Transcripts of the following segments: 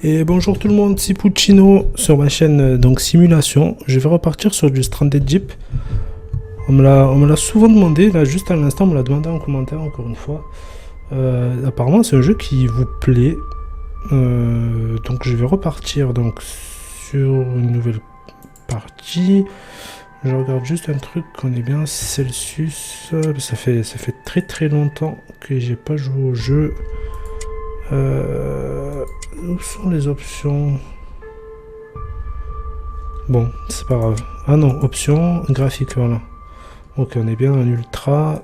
Et bonjour tout le monde, c'est Puccino sur ma chaîne donc Simulation. Je vais repartir sur du Stranded Deep. On me l'a souvent demandé, là juste à l'instant on me l'a demandé en commentaire encore une fois. Apparemment c'est un jeu qui vous plaît. Donc je vais repartir donc sur une nouvelle partie. Je regarde juste un truc qu'on est bien Celsius. Ça fait très très longtemps que j'ai pas joué au jeu. Où sont les options? Bon, c'est pas grave. Ah non, options, graphique, voilà. Ok, on est bien en ultra.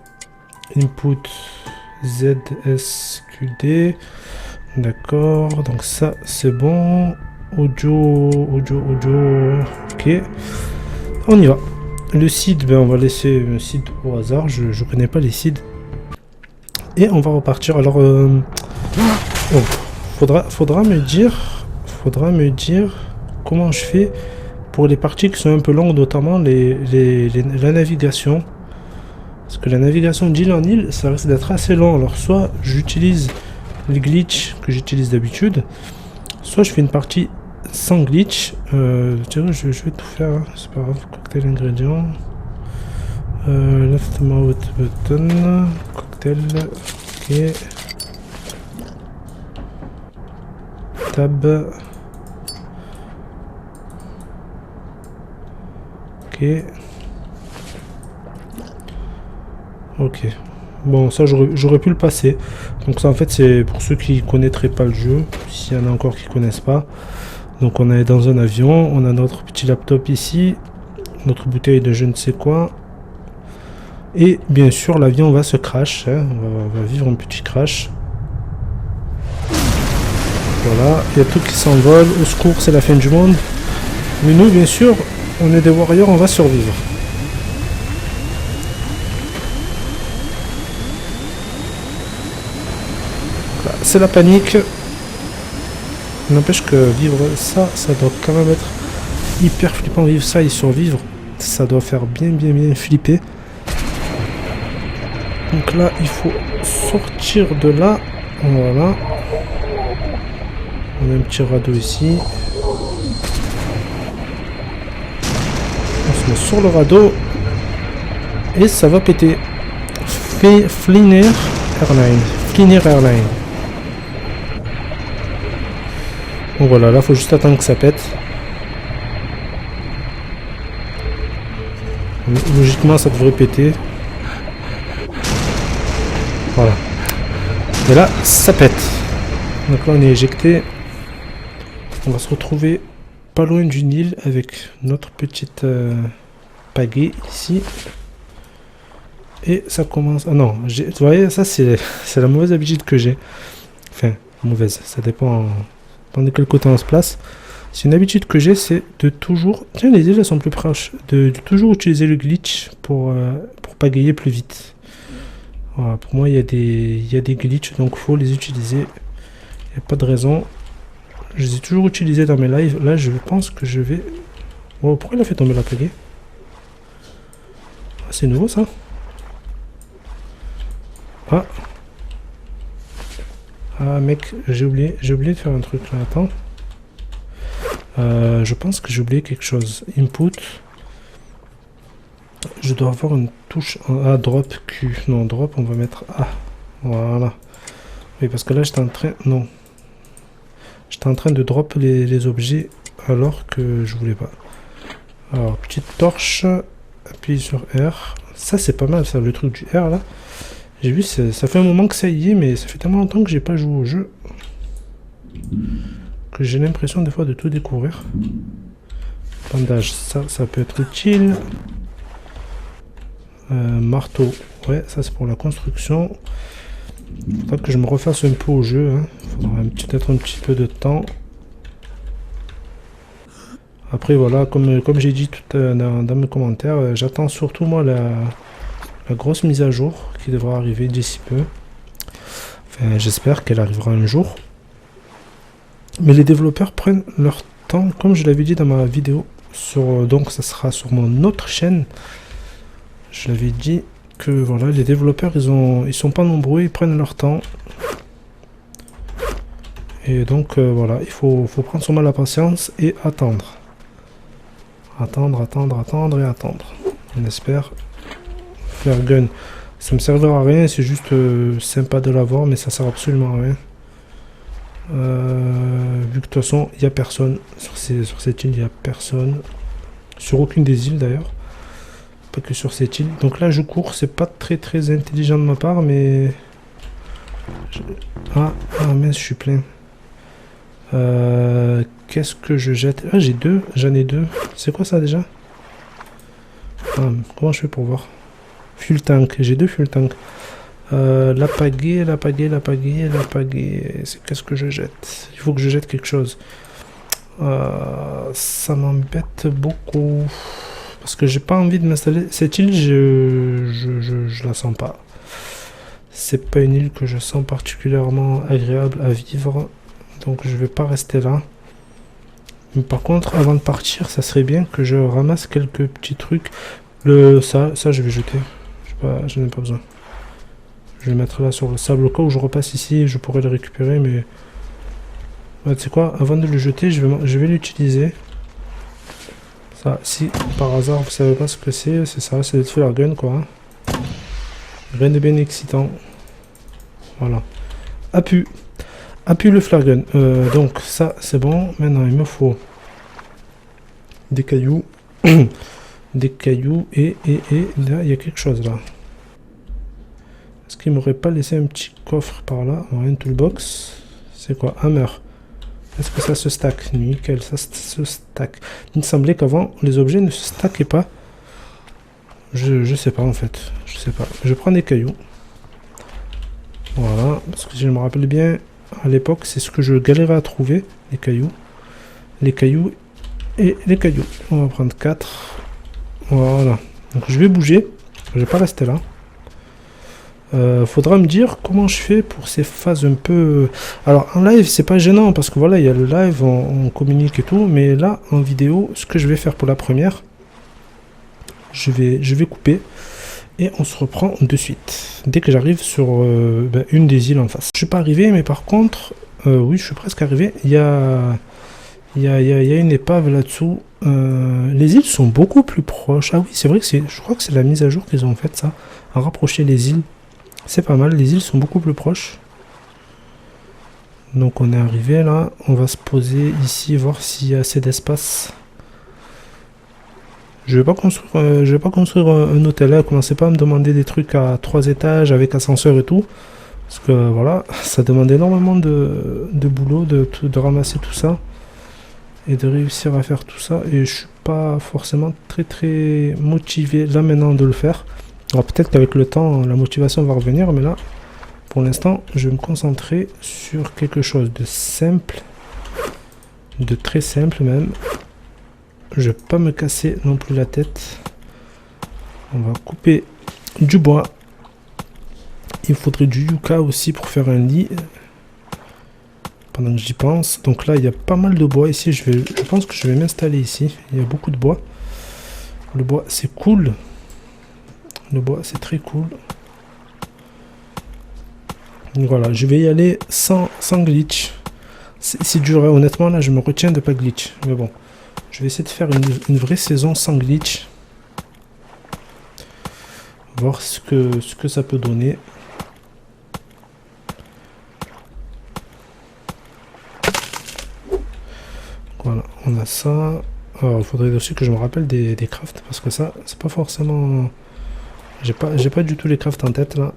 Input ZSQD. D'accord, donc ça c'est bon. Audio. Ok. On y va. Le seed, ben on va laisser un seed au hasard. Je connais pas les seeds. Et on va repartir. Alors, oh, faudra me dire comment je fais pour les parties qui sont un peu longues, notamment la navigation. Parce que la navigation d'île en île, ça risque d'être assez long. Alors soit j'utilise les glitch que j'utilise d'habitude, soit je fais une partie sans glitch. Je vais tout faire, hein. C'est pas grave. Cocktail ingrédients. Left mouse button. Cocktail. Ok. Tab. Ok. Bon, ça j'aurais pu le passer. Donc ça en fait c'est pour ceux qui connaîtraient pas le jeu, s'il y en a encore qui connaissent pas. Donc on est dans un avion, on a notre petit laptop ici, notre bouteille de je ne sais quoi. Et bien sûr l'avion va se crash, hein. On va vivre un petit crash. Voilà, il y a tout qui s'envole, au secours c'est la fin du monde. Mais nous bien sûr, on est des warriors, on va survivre. C'est la panique. N'empêche que vivre ça doit quand même être hyper flippant. Vivre ça et survivre, ça doit faire bien flipper. Donc là, il faut sortir de là. Voilà. On a un petit radeau ici. On se met sur le radeau. Et ça va péter. Flyner Airline. Donc voilà, là faut juste attendre que ça pète. Logiquement ça devrait péter. Voilà. Et là ça pète. Donc là on est éjecté. On va se retrouver pas loin d'une île avec notre petite pagaie ici. Et ça commence... Ah non, vous voyez, ça c'est la mauvaise habitude que j'ai. Enfin, mauvaise, ça dépend de quel côté on se place. C'est une habitude que j'ai, c'est de toujours... Tiens, les îles elles sont plus proches. De toujours utiliser le glitch pour pagayer plus vite. Voilà, pour moi il y a des glitches, donc il faut les utiliser. Il n'y a pas de raison. Je les ai toujours utilisés dans mes lives. Là, je pense que je vais... Oh, pourquoi il a fait tomber la pagaie? Ah, c'est nouveau ça. Ah mec, j'ai oublié de faire un truc là, attends. Je pense que j'ai oublié quelque chose. Input. Je dois avoir une touche en A, drop Q. Non, drop, on va mettre A. Voilà. Oui, parce que là, j'étais en train... Non. J'étais en train de drop les objets alors que je voulais pas. Alors, petite torche. Appuie sur R. Ça, c'est pas mal, ça, le truc du R, là. J'ai vu, ça fait un moment que ça y est, mais ça fait tellement longtemps que j'ai pas joué au jeu que j'ai l'impression des fois de tout découvrir. Bandage, ça peut être utile. Marteau, ouais, ça c'est pour la construction. Il faudra que je me refasse un peu au jeu. Hein. Il faudra peut-être un petit peu de temps. Après voilà, comme j'ai dit tout dans mes commentaires, j'attends surtout moi la grosse mise à jour qui devra arriver d'ici peu. Enfin, j'espère qu'elle arrivera un jour. Mais les développeurs prennent leur temps, comme je l'avais dit dans ma vidéo. Donc ça sera sur mon autre chaîne. Je l'avais dit que voilà, les développeurs ils sont pas nombreux, ils prennent leur temps. Et donc voilà, il faut prendre son mal à patience et attendre. Attendre et attendre. On espère. Flare gun, ça me servira à rien, c'est juste sympa de l'avoir, mais ça sert absolument à rien. Vu que de toute façon, il n'y a personne. Sur cette île, il n'y a personne. Sur aucune des îles d'ailleurs. Pas que sur cette île. Donc là, je cours, c'est pas très intelligent de ma part, mais... Ah mince, je suis plein. Qu'est-ce que je jette? Ah, j'ai deux, j'en ai deux. C'est quoi ça déjà? Ah, comment je fais pour voir? Fuel tank, j'ai deux fuel tank. La pagaie. Qu'est-ce que je jette? Il faut que je jette quelque chose. Ça m'embête beaucoup. Parce que j'ai pas envie de m'installer. Cette île, je la sens pas. C'est pas une île que je sens particulièrement agréable à vivre. Donc je vais pas rester là. Mais par contre, avant de partir, ça serait bien que je ramasse quelques petits trucs. Ça je vais jeter. Je n'ai pas besoin. Je vais le mettre là sur le sable. Au cas où je repasse ici, je pourrais le récupérer, mais... Ouais, tu sais quoi, avant de le jeter, je vais l'utiliser. Ça, si par hasard vous savez pas ce que c'est ça, c'est le flare gun quoi. Hein. Rien de bien excitant. Voilà. Appuie le flare gun. Donc ça c'est bon. Maintenant il me faut des cailloux. Des cailloux et là il y a quelque chose là. Est-ce qu'il m'aurait pas laissé un petit coffre par là? Un toolbox. C'est quoi? Hammer. Est-ce que ça se stack? Nickel, ça se stack. Il me semblait qu'avant, les objets ne se stackaient pas. Je sais pas en fait. Je sais pas. Je prends des cailloux. Voilà. Parce que je me rappelle bien, à l'époque, c'est ce que je galérais à trouver. Les cailloux. Les cailloux et les cailloux. On va prendre 4. Voilà. Donc je vais bouger. Je vais pas rester là. Faudra me dire comment je fais pour ces phases un peu... Alors en live c'est pas gênant parce que voilà il y a le live, on communique et tout, mais là en vidéo ce que je vais faire pour la première, je vais couper et on se reprend de suite dès que j'arrive sur une des îles en face. Je suis pas arrivé mais par contre oui je suis presque arrivé. Il y a une épave là-dessous. Les îles sont beaucoup plus proches. Ah oui c'est vrai que je crois que c'est la mise à jour qu'ils ont fait ça, à rapprocher les îles. C'est pas mal, les îles sont beaucoup plus proches. Donc on est arrivé là, on va se poser ici, voir s'il y a assez d'espace. Je vais pas construire un hôtel là, commencez pas à me demander des trucs à 3 étages avec ascenseur et tout. Parce que voilà, ça demande énormément de boulot de ramasser tout ça. Et de réussir à faire tout ça. Et je suis pas forcément très motivé là maintenant de le faire. Alors peut-être qu'avec le temps, la motivation va revenir, mais là, pour l'instant, je vais me concentrer sur quelque chose de simple, de très simple même. Je ne vais pas me casser non plus la tête. On va couper du bois. Il faudrait du yucca aussi pour faire un lit. Pendant que j'y pense. Donc là, il y a pas mal de bois ici. Je pense que je vais m'installer ici. Il y a beaucoup de bois. Le bois, c'est cool. Le bois, c'est très cool. Donc voilà, je vais y aller sans glitch. C'est dur, hein. Honnêtement, là, je me retiens de pas glitch. Mais bon, je vais essayer de faire une vraie saison sans glitch. Voir ce que ça peut donner. Voilà, on a ça. Alors, il faudrait aussi que je me rappelle des crafts, parce que ça, c'est pas forcément... J'ai pas du tout les crafts en tête là.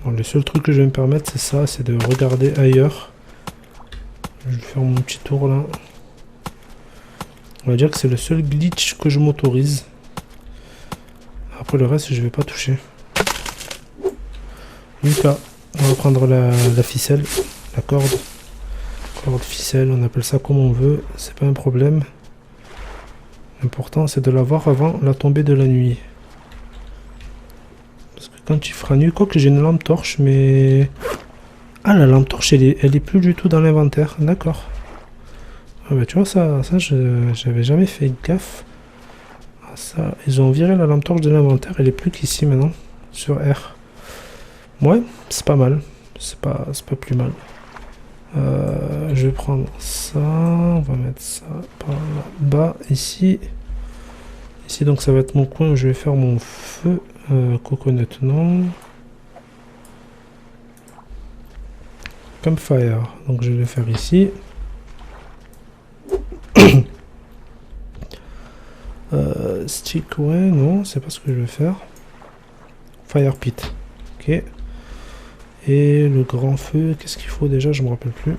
Bon, le seul truc que je vais me permettre c'est ça, c'est de regarder ailleurs. Je vais faire mon petit tour là. On va dire que c'est le seul glitch que je m'autorise. Après le reste je vais pas toucher. Lucas, on va prendre la ficelle, la corde. Corde, ficelle, on appelle ça comme on veut, c'est pas un problème. L'important c'est de l'avoir avant la tombée de la nuit. Parce que quand il fera nuit, quoi que j'ai une lampe torche, mais... Ah, la lampe torche, elle est plus du tout dans l'inventaire, d'accord. Ah bah tu vois, ça j'avais jamais fait gaffe Ça, ils ont viré la lampe torche de l'inventaire. Elle est plus qu'ici maintenant. Sur R. Ouais, c'est pas mal. C'est pas plus mal. Je vais prendre ça. On va mettre ça par là-bas. Ici. Ici, donc ça va être mon coin où je vais faire mon feu. Coconut, non. Campfire. Donc je vais le faire ici. Stick, ouais, non, c'est pas ce que je vais faire. Fire pit. Ok. Et le grand feu, qu'est-ce qu'il faut déjà? Je me rappelle plus.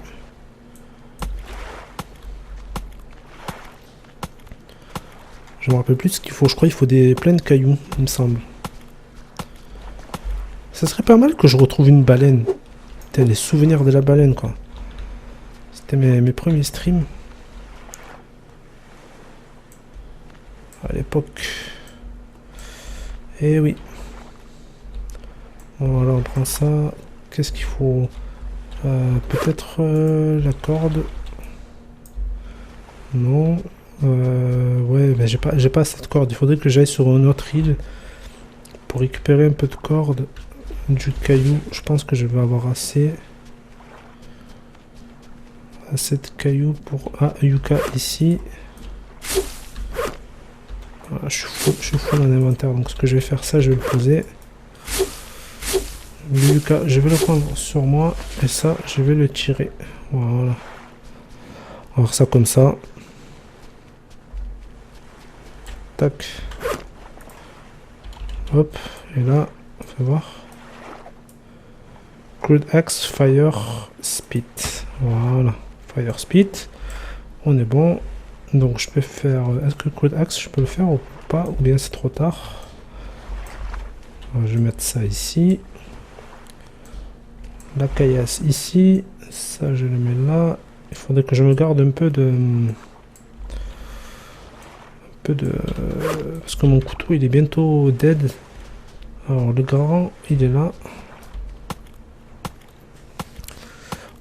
Je me rappelle plus ce qu'il faut. Je crois qu'il faut plein de cailloux, il me semble. Ça serait pas mal que je retrouve une baleine. Putain, les souvenirs de la baleine, quoi. C'était mes premiers streams. À l'époque. Et oui. Voilà, on prend ça. Qu'est-ce qu'il faut? Peut-être la corde. Non. Ouais, mais j'ai pas cette corde. Il faudrait que j'aille sur une autre île pour récupérer un peu de corde, du caillou. Je pense que je vais avoir assez de cailloux pour Yuka ici. Voilà, je suis fou dans l'inventaire. Donc ce que je vais faire, ça, je vais le poser. Le Yuka, je vais le prendre sur moi et ça, je vais le tirer. Voilà. On va faire ça comme ça. Tac. Hop. Et là, on va voir. Crude Axe, Fire Speed. Voilà. Fire Speed. On est bon. Donc je peux faire... Est-ce que Crude Axe, je peux le faire ou pas? Ou bien c'est trop tard? Alors, je vais mettre ça ici. La caillasse ici. Ça, je le mets là. Il faudrait que je me garde un peu de... Parce que mon couteau il est bientôt dead. Alors le grand il est là.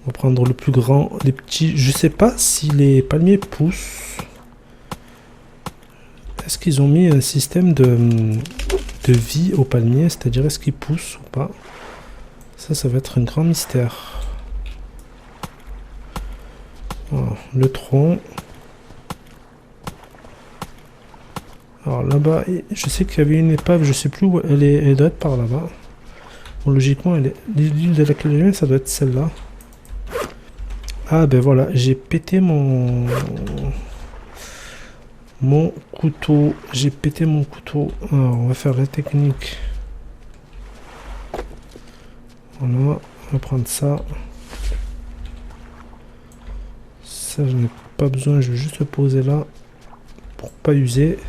On va prendre le plus grand. Les petits, je sais pas si les palmiers poussent. Est-ce qu'ils ont mis un système de vie aux palmiers, c'est-à-dire est-ce qu'ils poussent ou pas? Ça va être un grand mystère. Voilà, le tronc. Alors là-bas, je sais qu'il y avait une épave, je sais plus où elle est, elle doit être par là-bas. Bon, logiquement, l'île de laquelle je viens, ça doit être celle-là. Ah ben voilà, j'ai pété mon couteau. J'ai pété mon couteau. Alors, on va faire la technique. Voilà, on va prendre ça. Ça, je n'ai pas besoin, je vais juste le poser là pour pas user.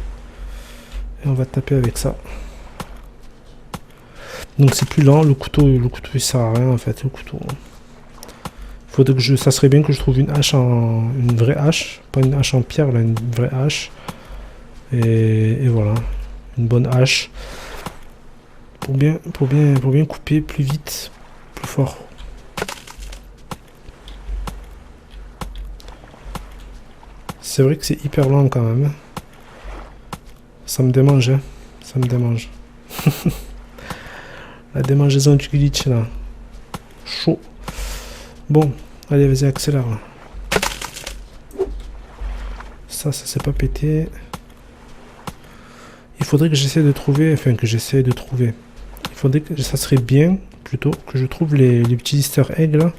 Et on va taper avec ça. Donc c'est plus lent, le couteau il sert à rien en fait, le couteau. Faudrait que ça serait bien que je trouve une hache une vraie hache, pas une hache en pierre là, une vraie hache. Et voilà, une bonne hache pour bien couper plus vite, plus fort. C'est vrai que c'est hyper lent quand même. Ça me démange, hein. Ça me démange. La démangeaison du glitch là. Chaud. Bon, allez, vas-y, accélère là. Ça s'est pas pété. Il faudrait que j'essaie de trouver, il faudrait que ça serait bien plutôt que je trouve les petits easter eggs là.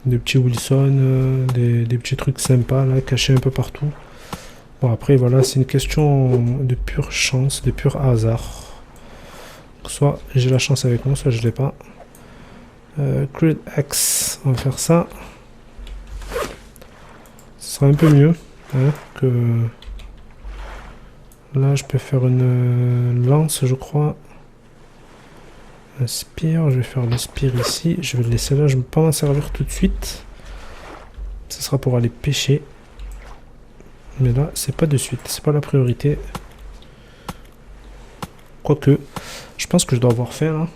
Des petits Wilson, des petits trucs sympas là, cachés un peu partout. Bon après voilà, c'est une question de pure chance, de pur hasard. Soit j'ai la chance avec moi, soit je l'ai pas. Crude Axe, on va faire ça. Ce sera un peu mieux hein, que... Là je peux faire une lance je crois. Un spear, je vais faire le spear ici. Je vais le laisser là, je ne vais pas m'en servir tout de suite. Ce sera pour aller pêcher. Mais là, c'est pas de suite, c'est pas la priorité. Quoique, je pense que je dois avoir faim là.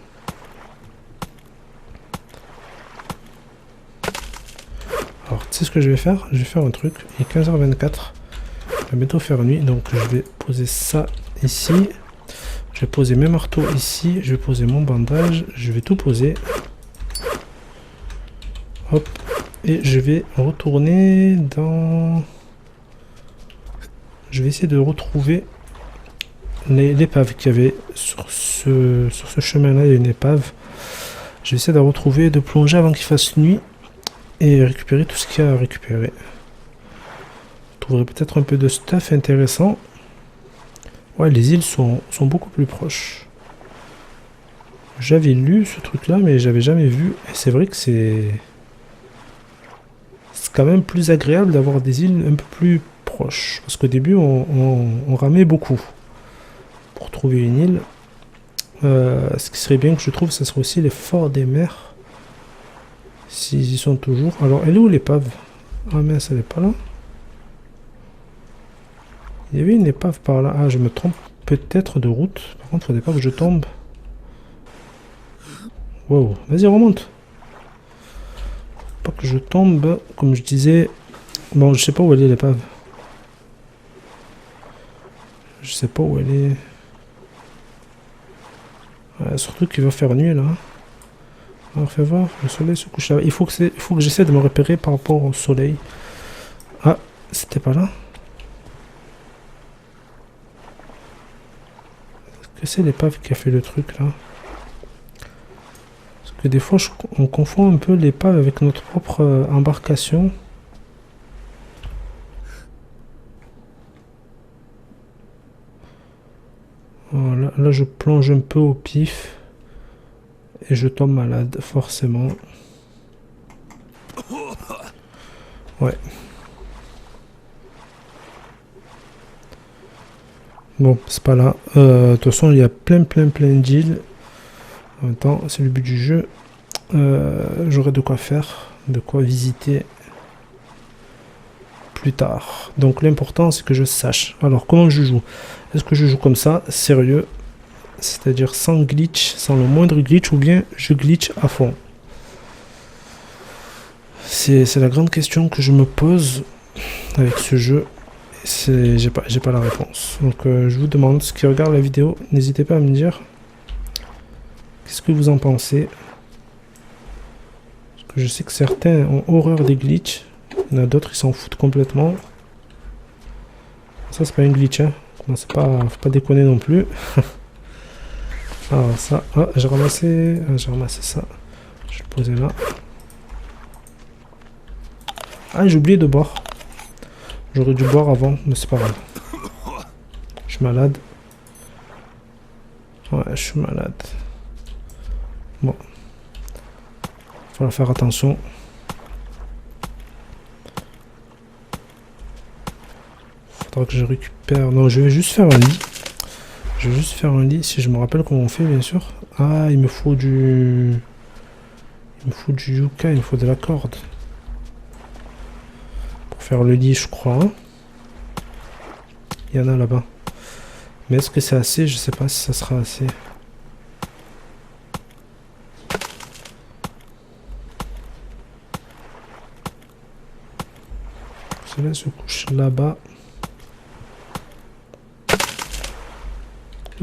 Alors, tu sais ce que je vais faire? Je vais faire un truc. Il est 15h24. va bientôt faire nuit, donc je vais poser ça ici. Je vais poser mes marteaux ici. Je vais poser mon bandage. Je vais tout poser. Hop. Et je vais retourner dans... Je vais essayer de retrouver l'épave qu'il y avait sur ce chemin-là. Il y a une épave. Je vais essayer de la retrouver, de plonger avant qu'il fasse nuit. Et récupérer tout ce qu'il y a à récupérer. Je trouverai peut-être un peu de stuff intéressant. Ouais, les îles sont beaucoup plus proches. J'avais lu ce truc-là, mais j'avais jamais vu. Et c'est vrai que c'est quand même plus agréable d'avoir des îles un peu plus proches. Parce qu'au début, on ramait beaucoup pour trouver une île. Ce qui serait bien que je trouve, ce serait aussi les forts des mers. S'ils y sont toujours. Alors, elle est où l'épave? Ah mince, elle est pas là. Il y avait une épave par là. Ah, je me trompe peut-être de route. Par contre, il faudrait pas que je tombe. Wow, vas-y, remonte. Pas que je tombe, comme je disais. Bon, je sais pas où elle est l'épave. Je sais pas où elle est. Ouais, surtout qu'il va faire nuit là. Alors, fais voir, le soleil se couche là. Il faut que j'essaie de me repérer par rapport au soleil. Ah, c'était pas là. Est-ce que c'est l'épave qui a fait le truc là? Parce que des fois, on confond un peu l'épave avec notre propre embarcation. Voilà, là je plonge un peu au pif. Et je tombe malade, forcément. Ouais. Bon, c'est pas là. De toute façon, il y a plein d'îles. En même temps, c'est le but du jeu. J'aurai de quoi faire, de quoi visiter plus tard. Donc l'important, c'est que je sache. Alors, comment je joue? Est-ce que je joue comme ça, sérieux? C'est-à-dire sans glitch, sans le moindre glitch, ou bien je glitch à fond? C'est la grande question que je me pose avec ce jeu. J'ai pas la réponse. Donc je vous demande, ceux qui regardent la vidéo, n'hésitez pas à me dire qu'est-ce que vous en pensez. Parce que je sais que certains ont horreur des glitches. Il y en a d'autres qui s'en foutent complètement. Ça c'est pas un glitch, hein. Faut pas déconner non plus. Alors ça, ah, j'ai ramassé ça. Je vais le poser là. Ah, j'ai oublié de boire. J'aurais dû boire avant, mais c'est pas grave. Je suis malade. Ouais, je suis malade. Bon. Faut faire attention. Faudra que je récupère... Non, je vais juste faire un lit. Je vais juste faire un lit, si je me rappelle comment on fait, bien sûr. Ah, il me faut du... Il me faut du yucca, il me faut de la corde. Pour faire le lit, je crois. Il y en a là-bas. Mais est-ce que c'est assez? Je sais pas si ça sera assez. Cela se couche là-bas.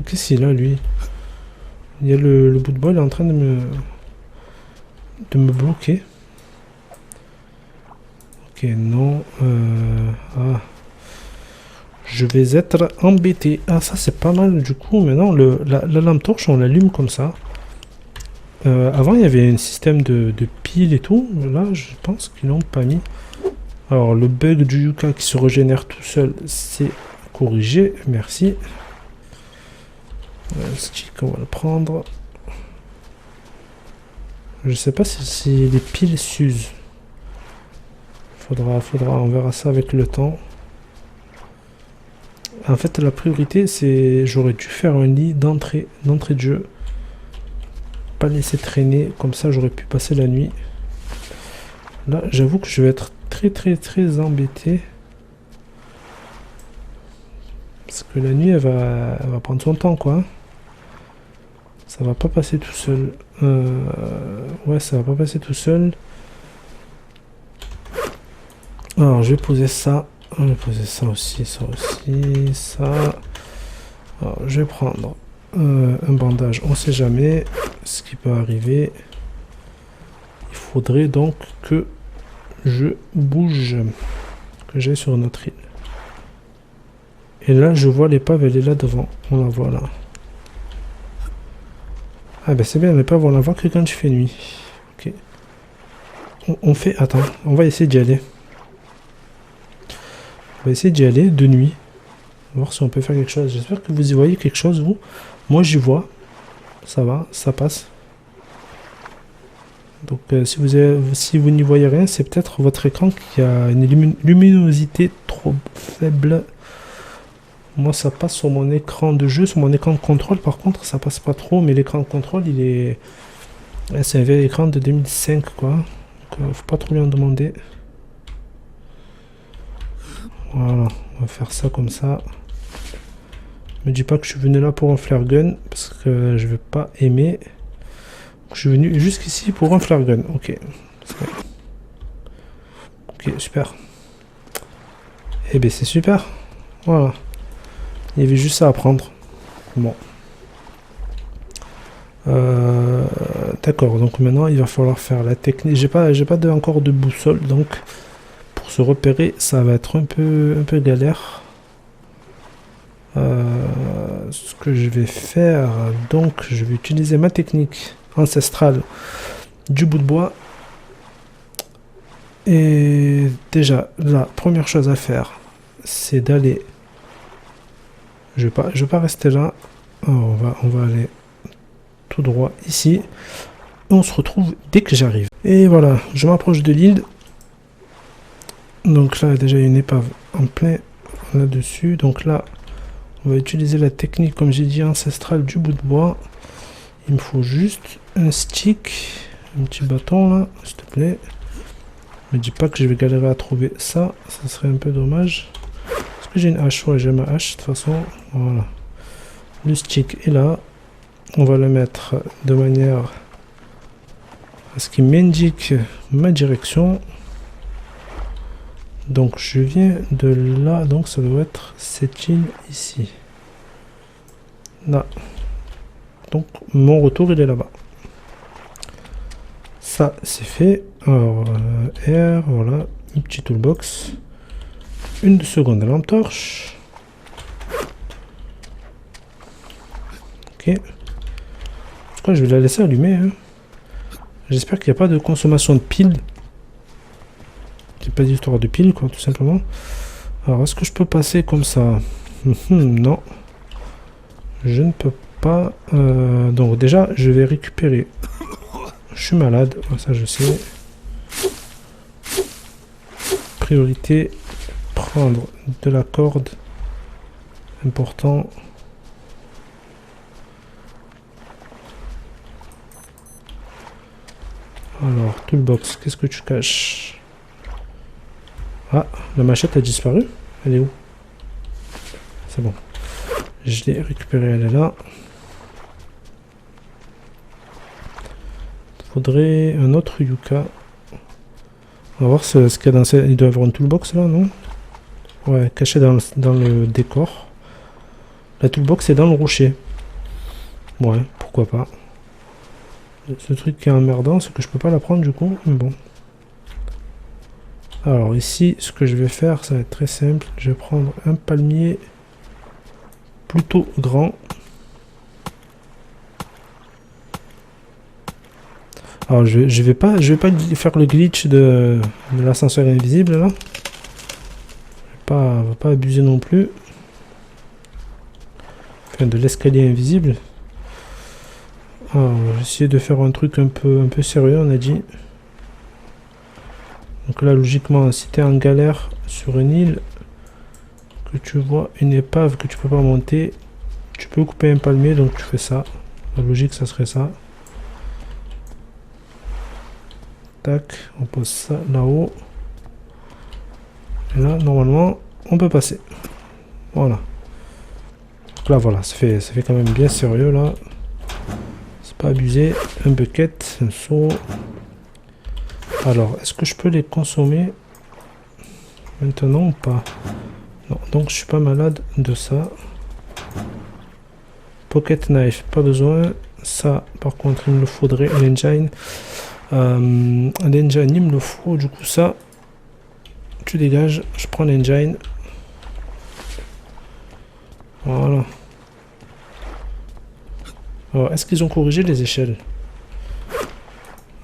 Qu'est-ce qu'il a, lui? Il y a le bout de bois, il est en train de me bloquer. Ok, non. Ah. Je vais être embêté. Ah, ça c'est pas mal du coup. Maintenant, la lampe torche, on l'allume comme ça. Avant, il y avait un système de piles et tout. Là, je pense qu'ils l'ont pas mis. Alors, le bug du yucca qui se régénère tout seul, c'est corrigé. Merci. Le stick, on va le prendre. Je sais pas si les piles s'usent. Faudra, on verra ça avec le temps. En fait, la priorité, c'est... J'aurais dû faire un lit d'entrée de jeu. Pas laisser traîner. Comme ça, j'aurais pu passer la nuit. Là, j'avoue que je vais être très embêté. Parce que la nuit, elle va prendre son temps, quoi. Ça va pas passer tout seul. Ouais, ça va pas passer tout seul. Alors, je vais poser ça. On va poser ça aussi, ça. Alors, je vais prendre un bandage, on sait jamais ce qui peut arriver. Il faudrait donc que je bouge, que j'aille sur notre île. Et là, je vois l'épave, elle est là devant. On la voit là. Ah ben c'est bien, l'épave, on la voit que quand il fait nuit. Ok. On fait... Attends, on va essayer d'y aller. On va essayer d'y aller de nuit. On va voir si on peut faire quelque chose. J'espère que vous y voyez quelque chose, vous. Moi, j'y vois. Ça va, ça passe. Donc si vous n'y voyez rien, c'est peut-être votre écran qui a une luminosité trop faible. Moi, ça passe sur mon écran de jeu, sur mon écran de contrôle. Par contre, ça passe pas trop, mais l'écran de contrôle, il est... C'est un vieil écran de 2005, quoi. Donc, faut pas trop lui en demander. Voilà, on va faire ça comme ça. Me dis pas que je suis venu là pour un flare gun, parce que je vais pas aimer. Je suis venu jusqu'ici pour un flare gun. Ok. Ok, super. Eh bien, c'est super. Voilà. Il y avait juste ça à prendre. Bon. D'accord, donc maintenant il va falloir faire la technique. J'ai pas encore de boussole, donc pour se repérer, ça va être un peu galère. Ce que je vais faire, donc je vais utiliser ma technique ancestrale du bout de bois. Et déjà, la première chose à faire, c'est d'aller... Je vais pas rester là. Oh, on va aller tout droit ici. Et on se retrouve dès que j'arrive. Et voilà, je m'approche de l'île. Donc là, déjà, il y a une épave en plein là-dessus. Donc là, on va utiliser la technique, comme j'ai dit, ancestrale du bout de bois. Il me faut juste un stick, un petit bâton là, s'il te plaît. Me dis pas que je vais galérer à trouver ça, ça serait un peu dommage. Est-ce que j'ai une hache? Ouais, j'ai ma hache de toute façon. Voilà. Le stick est là. On va le mettre de manière à ce qu'il m'indique ma direction. Donc je viens de là, donc ça doit être cette île ici. Là. Donc mon retour il est là-bas. Ça c'est fait. Alors R, voilà, une petite toolbox. Une seconde à lampe torche. Ok. En tout cas, je vais la laisser allumer. Hein. J'espère qu'il n'y a pas de consommation de piles. C'est pas d'histoire de piles, quoi, tout simplement. Alors, est-ce que je peux passer comme ça? Non. Je ne peux pas. Donc, déjà, je vais récupérer. Je suis malade, ça je sais. Priorité, prendre de la corde. Important. Alors, toolbox, qu'est-ce que tu caches? Ah, la machette a disparu. Elle est où? C'est bon. Je l'ai récupérée, elle est là. Faudrait un autre yucca. On va voir ce qu'il y a dans cette... Il doit y avoir une toolbox là, non? Ouais, caché dans le décor. La toolbox est dans le rocher. Ouais, pourquoi pas. Ce truc qui est emmerdant, c'est que je peux pas la prendre du coup, mais bon. Alors ici, ce que je vais faire, ça va être très simple. Je vais prendre un palmier plutôt grand. Alors je vais pas faire le glitch de l'ascenseur invisible là. Je vais pas abuser non plus. Enfin, de l'escalier invisible. Alors, j'ai essayé de faire un truc un peu sérieux, on a dit. Donc là, logiquement, si tu es en galère sur une île, que tu vois une épave que tu peux pas monter, tu peux couper un palmier, donc tu fais ça. La logique, ça serait ça. Tac, on pose ça là-haut. Et là, normalement, on peut passer. Voilà. Donc là, voilà, ça fait quand même bien sérieux, là. C'est pas abusé. Un bucket, un seau. Alors, est-ce que je peux les consommer? maintenant ou pas? Non, donc je suis pas malade de ça. Pocket knife, pas besoin. Ça, par contre, il me le faudrait. L'engine, l'engine, il me le faut. Du coup, ça, tu dégages. Je prends l'engine. Voilà. Alors, est-ce qu'ils ont corrigé les échelles?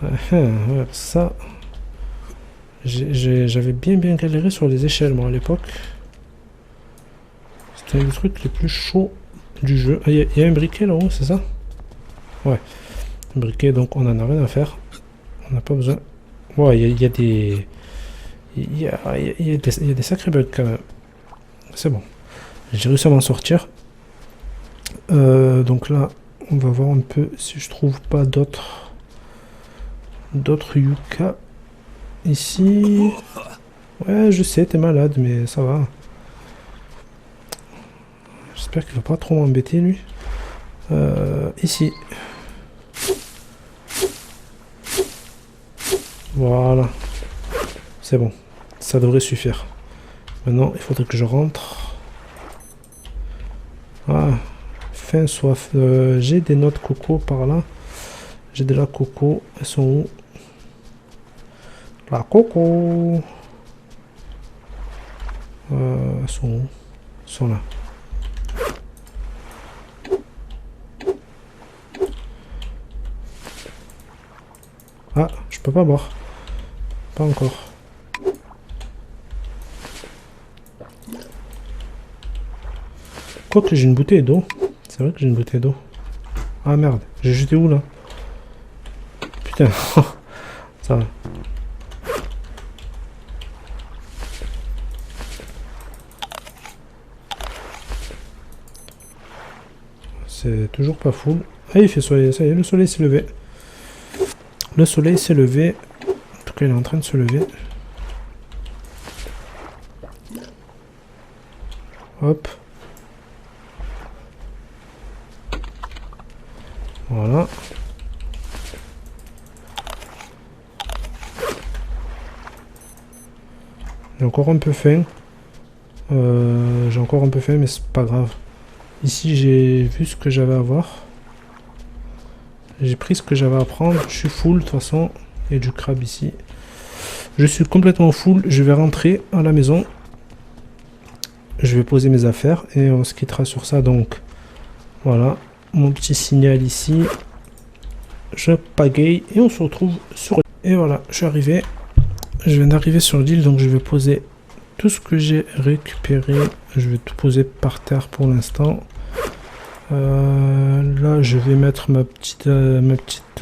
Ouais, ça, j'avais bien galéré sur les échelles, moi, à l'époque. C'était un des trucs les plus chauds du jeu. Il y a un briquet là-haut, c'est ça? Ouais. Un briquet, donc on en a rien à faire. On n'a pas besoin. Ouais, il y a des... Il y a des sacrés bugs quand même. C'est bon. J'ai réussi à m'en sortir. Donc là, on va voir un peu si je trouve pas d'autres yucca ici. Ouais, je sais, t'es malade, mais ça va. J'espère qu'il va pas trop m'embêter, lui. Ici. Voilà. C'est bon. Ça devrait suffire. Maintenant, il faudrait que je rentre. Ah. Faim, soif. J'ai des noix de coco par là. J'ai de la coco. Elles sont où? La coco. Elles sont où? Elles sont là. Ah, je peux pas boire. Pas encore. Quoique j'ai une bouteille d'eau. C'est vrai que j'ai une bouteille d'eau. Ah merde, j'ai jeté où là? Putain, ça va. C'est toujours pas full. Ah, il fait soleil, ça y est, le soleil s'est levé. Le soleil s'est levé. En tout cas, il est en train de se lever. Hop. Voilà. J'ai encore un peu faim. Mais c'est pas grave. Ici, j'ai vu ce que j'avais à voir. J'ai pris ce que j'avais à prendre. Je suis full de toute façon. Il y a du crabe ici. Je suis complètement full. Je vais rentrer à la maison. Je vais poser mes affaires et on se quittera sur ça. Donc, voilà. Mon petit signal ici. Je pagaye et on se retrouve sur... Et voilà, je suis arrivé. Je viens d'arriver sur l'île, donc je vais poser tout ce que j'ai récupéré. Je vais tout poser par terre pour l'instant. Là, je vais mettre ma petite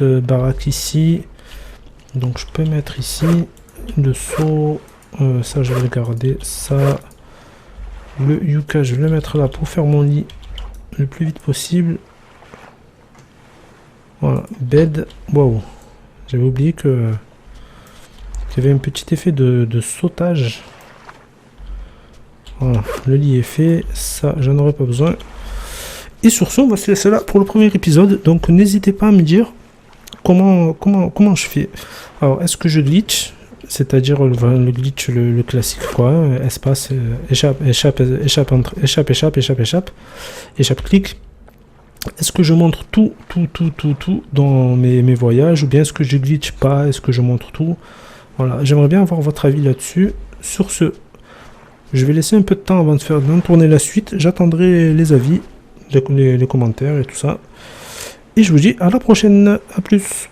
baraque ici. Donc, je peux mettre ici le seau. Ça, je vais le garder. Ça, le yucca, je vais le mettre là pour faire mon lit le plus vite possible. Voilà, bed. Waouh, j'avais oublié que qu'il y avait un petit effet de sautage. Voilà, le lit est fait. Ça, j'en aurais pas besoin. Et sur ce, on va se laisser là pour le premier épisode. Donc, n'hésitez pas à me dire comment je fais. Alors, est-ce que je glitch? C'est-à-dire le glitch, le classique, quoi. Espace, échappe, clic. Est-ce que je montre tout dans mes voyages, ou bien est-ce que je glitch pas? Est-ce que je montre tout? Voilà, j'aimerais bien avoir votre avis là-dessus. Sur ce, je vais laisser un peu de temps avant de tourner la suite. J'attendrai les avis, les commentaires et tout ça. Et je vous dis à la prochaine, à plus.